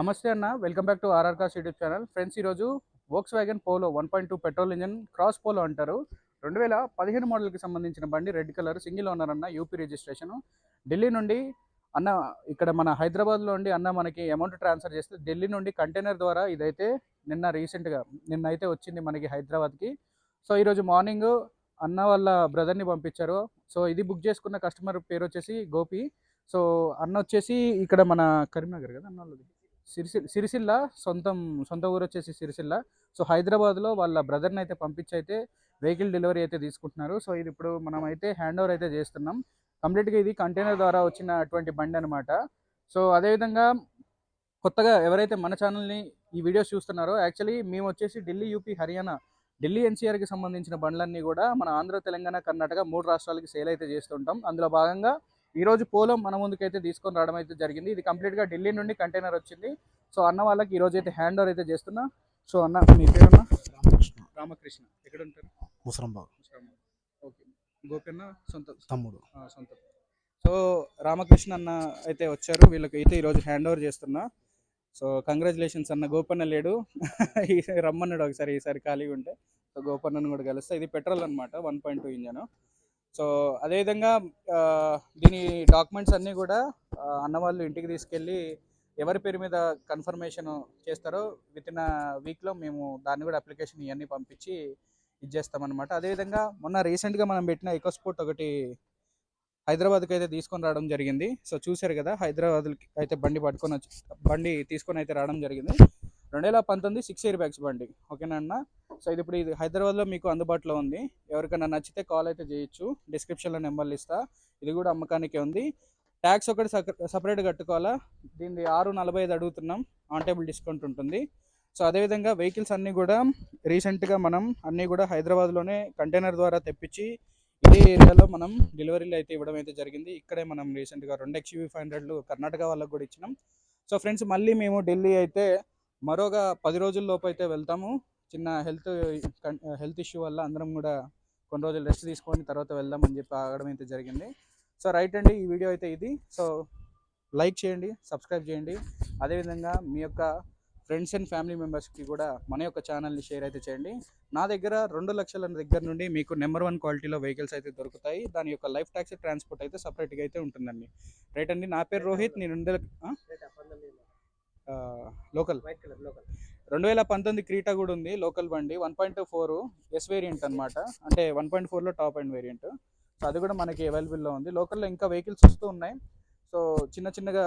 నమస్తే అన్న, welcome back to RR cars YouTube channel. Friends, ఈరోజు Volkswagen Polo 1.2 petrol engine cross Polo అంటారు. 2015 మోడల్కి సంబంధించిన బండి, రెడ్ కలర్, సింగిల్ ఓనర్ అన్న, యూపీ రిజిస్ట్రేషన్. ఢిల్లీ నుండి అన్న ఇక్కడ మన హైదరాబాద్లో ఉండి అన్న మనకి అమౌంట్ ట్రాన్స్ఫర్ చేస్తే ఢిల్లీ నుండి కంటైనర్ ద్వారా ఇదైతే నిన్న అయితే వచ్చింది మనకి హైదరాబాద్కి. సో ఈరోజు మార్నింగ్ అన్న వాళ్ళ బ్రదర్ని పంపించారు. సో ఇది బుక్ చేసుకున్న కస్టమర్ పేరు వచ్చేసి గోపి. సో అన్న వచ్చేసి ఇక్కడ మన కరీంనగర్ కదా అన్న వాళ్ళది, సిరిసిల్ల సొంత ఊరు వచ్చేసి సిరిసిల్ల. సో హైదరాబాద్లో వాళ్ళ బ్రదర్ని అయితే పంపించి అయితే వెహికల్ డెలివరీ అయితే తీసుకుంటున్నారు. సో ఇది ఇప్పుడు మనం అయితే హ్యాండ్ ఓవర్ అయితే చేస్తున్నాం. కంప్లీట్గా ఇది కంటైనర్ ద్వారా వచ్చినటువంటి బండి అనమాట. సో అదేవిధంగా కొత్తగా ఎవరైతే మన ఛానల్ని ఈ వీడియోస్ చూస్తున్నారో, యాక్చువల్లీ మేము వచ్చేసి ఢిల్లీ, యూపీ, హర్యానా, ఢిల్లీ ఎన్సీఆర్కి సంబంధించిన బండ్లన్నీ కూడా మన ఆంధ్ర, తెలంగాణ, కర్ణాటక 3 రాష్ట్రాలకి సేల్ అయితే చేస్తుంటాం. అందులో భాగంగా ఈరోజు పోలో మన ముందుకైతే తీసుకొని రావడం అయితే జరిగింది. ఇది కంప్లీట్గా ఢిల్లీ నుండి కంటైనర్ వచ్చింది. సో అన్న వాళ్ళకి ఈరోజు అయితే హ్యాండ్ ఓవర్ అయితే చేస్తున్నా. సో అన్న, మీ పేరన్నా? రామకృష్ణ. ఎక్కడ ఉంటారు? ముసరంబాగ్. ఓకే. గోపి అన్న సొంత తమ్ముడు. సొంత. సో రామకృష్ణ అన్న అయితే వచ్చారు. వీళ్ళకి అయితే ఈరోజు హ్యాండ్ ఓవర్ చేస్తున్నా. సో కంగ్రాచులేషన్స్ అన్న. గోపన్న లేడు, రమ్మన్నాడు ఒకసారి, ఈసారి ఖాళీగా ఉంటే. సో గోపన్నను కూడా కలుస్తా. ఇది పెట్రోల్ అనమాట, 1.2 ఇంజన్. సో అదేవిధంగా దీని డాక్యుమెంట్స్ అన్నీ కూడా అన్న వాళ్ళు ఇంటికి తీసుకెళ్ళి ఎవరి పేరు మీద కన్ఫర్మేషన్ చేస్తారో వితిన్ వీక్లో మేము దాన్ని కూడా అప్లికేషన్ ఇవన్నీ పంపించి ఇచ్చేస్తామన్నమాట. అదేవిధంగా మొన్న రీసెంట్గా మనం పెట్టిన ఎకోస్పోర్ట్ ఒకటి హైదరాబాద్కి అయితే తీసుకొని రావడం జరిగింది. సో చూశారు కదా, హైదరాబాద్కి అయితే బండి తీసుకొని అయితే రావడం జరిగింది. 2019 6 ఇయర్ బ్యాగ్స్ బండి. ఓకేనా అన్న? సో ఇది హైదరాబాద్లో మీకు అందుబాటులో ఉంది. ఎవరికైనా నచ్చితే కాల్ అయితే చేయొచ్చు. డిస్క్రిప్షన్లో నెంబర్లు ఇస్తా. ఇది కూడా అమ్మకానికే ఉంది. ట్యాక్స్ ఒకటి సపరేట్ కట్టుకోవాలా. దీన్ని 645 అడుగుతున్నాం. ఆన్ టేబుల్ డిస్కౌంట్ ఉంటుంది. సో అదేవిధంగా వెహికల్స్ అన్నీ కూడా రీసెంట్గా మనం అన్నీ కూడా హైదరాబాద్లోనే కంటైనర్ ద్వారా తెప్పించి ఇదే ఏరియాలో మనం డెలివరీలు అయితే ఇవ్వడం అయితే జరిగింది. ఇక్కడే మనం రీసెంట్గా 2 XUV 500 కర్ణాటక వాళ్ళకు కూడా ఇచ్చినాం. సో ఫ్రెండ్స్, మళ్ళీ మేము ఢిల్లీ అయితే మరోగా 10 రోజుల లోపు అయితే వెళ్తాము. చిన్న హెల్త్ ఇష్యూ వల్ల అందరం కూడా కొన్ని రోజులు రెస్ట్ తీసుకొని తర్వాత వెళ్దామని చెప్పి ఆగడం అయితే జరిగింది. సో రైట్ అండి, ఈ వీడియో అయితే ఇది. సో లైక్ చేయండి, సబ్స్క్రైబ్ చేయండి. అదేవిధంగా మీ యొక్క ఫ్రెండ్స్ అండ్ ఫ్యామిలీ మెంబర్స్కి కూడా మన యొక్క ఛానల్ని షేర్ అయితే చేయండి. నా దగ్గర 2 లక్షల దగ్గర నుండి మీకు నెంబర్ 1 క్వాలిటీలో వెహికల్స్ అయితే దొరుకుతాయి. దాని యొక్క లైఫ్ ట్యాక్సీ ట్రాన్స్పోర్ట్ అయితే సపరేట్గా అయితే ఉంటుందండి. రైట్ అండి, నా పేరు రోహిత్. నేను లోకల్ 2019 క్రీటా కూడా ఉంది, లోకల్ బండి. 1.4 ఎస్ వేరియంట్ అనమాట. అంటే 1.4లో టాప్ అండ్ వేరియంట్. సో అది కూడా మనకి అవైలబుల్లో ఉంది. లోకల్లో ఇంకా వెహికల్స్ వస్తూ ఉన్నాయి. సో చిన్నగా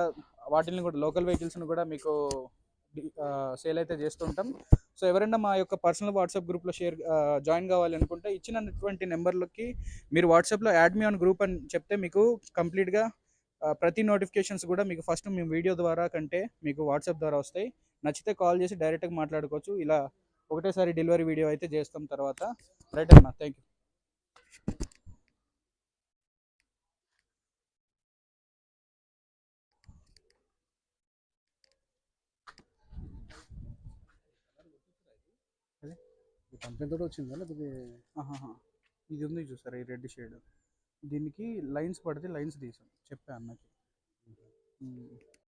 వాటిని కూడా, లోకల్ వెహికల్స్ని కూడా మీకు సేల్ అయితే చేస్తుంటాం. సో ఎవరైనా మా యొక్క పర్సనల్ వాట్సాప్ గ్రూప్లో జాయిన్ కావాలి అనుకుంటే ఇచ్చినటువంటి నెంబర్లకి మీరు వాట్సాప్లో యాడ్ మీ ఆన్ గ్రూప్ అని చెప్తే మీకు కంప్లీట్గా ప్రతి నోటిఫికేషన్స్ కూడా మీకు ఫస్ట్ మేము వీడియో ద్వారా కంటే మీకు వాట్సాప్ ద్వారా వస్తాయి. నచ్చితే కాల్ చేసి డైరెక్ట్గా మాట్లాడుకోవచ్చు. ఇలా ఒకటేసారి డెలివరీ వీడియో అయితే చేస్తాం తర్వాత. రైట్ అన్న, థ్యాంక్ యూ. కంపెనీ వచ్చిందా లేకపోతే? ఇది ఉంది చూసారా, ఈ రెడ్ షేడ్. దీనికి లైన్స్ పడితే లైన్స్ తీసాం, చెప్పా అన్నకి.